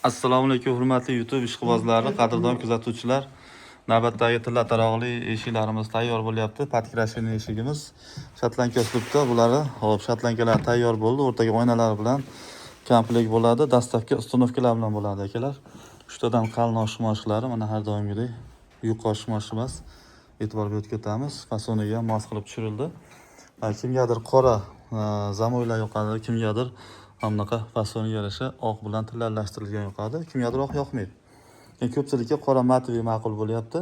Assalomu alaykum hurmatli YouTube ishqibozlari, qadrdon kuzatuvchilar. Navbatdagi tilla taroqli eshiklarimiz tayyor bo'lyapti. Patikrashini eshigimiz shotlanka uslubda bulari. Hop, shotlankalar tayyor bo'ldi. O'rtaga oynalar bilan komplekt bo'ladi. Dastavka ustunovkalar bilan bo'ladi akalar. Uchtadan qalin oshmoshlar, mana har doimgidek yuqori oshmosh emas. E'tibor berib ketamiz. Fasoniga mos qilib tushirildi. Kimgadir qora zamoylar yoqadi, kimgadir bunaqa fasoniga yarasha oq bilan tillalashtirilgan yoqadi, kimgadir oq yoqmaydi. Ko'pchilikka qora matoviy ma'qul bo'lyapti.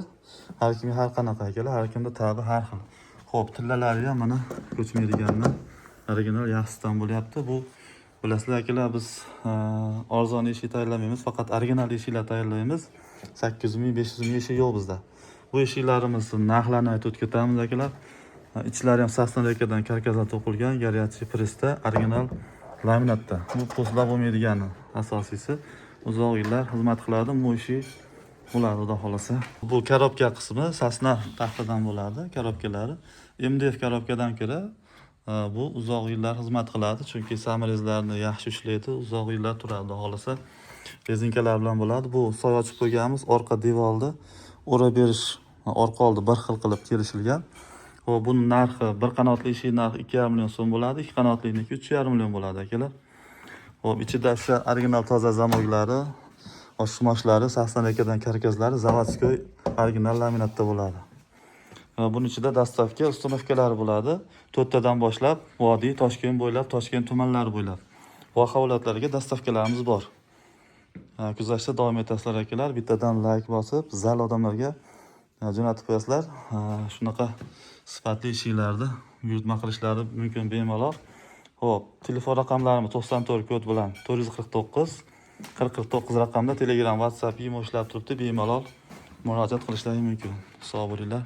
Har kimga har qanaqa akalar, har kimda ta'bi har xil. Xo'p, tillalari ham mana ko'chmaydigandan original yaxshisidan bo'lyapti. Bu bilasizlar akalar, biz arzon eshik tayyorlamaymiz, faqat original eshiklar tayyorlaymiz. 800 ming, 500 ming eshik yo'q bizda. Bu eshiklarimizni narxlarini aytib o'tib ketamiz akalar. İçlari ham sasnalakadan karkazdan to'qilgan, garyachi presda, original laminatda. Bu postlar bo'lmaydigani asosiysi. Uzoq yillar xizmat qiladi, bu ishi bo'ladi xudo xolasa. Bu korobka qismi sasna taxtadan bo'ladi, korobkalari. MDF korobkadan ko'ra bu uzoq yillar xizmat qiladi, chunki samarezlarni yaxshi ushlaydi, uzoq yillar turadi xudo xolasa. Rezinkalar bilan bo'ladi. Bu soy ochib qo'yganmiz, orqa devorda o'ra berish, orqa oldi bir xil qilib kelishilgan. Hop, bunun narxi bir qanotli eshik narxi 2,5 million so'm bo'ladi, ikki qanotliniki 3,5 million bo'ladi akalar. Hop, ichida shu original toza zamoglari, oshmoshlari, sasnalakadan karkazlari zavodskoy original laminatda bo'ladi. Buning ichida dastavka ustunovkalari bo'ladi. 4 tadan boshlab vodiy, Toshkent bo'ylab, Toshkent tumanlari bo'ylab holatlarga dastavkalarimiz bor. Kuzatishda davom etasizlar akalar. Bittadan like bosib, zal odamlarga jo'natib qo'yasizlar. Shunaqa sifatli eshiklarni buyurtma qilishlari mumkin bemalol. Xo'p, telefon raqamlarimiz 94 kod bilan 449 4049 raqamda Telegram, WhatsApp, imo ishlab turibdi. Bemalol murojaat qilishlari mumkin. Sog' bo'linglar.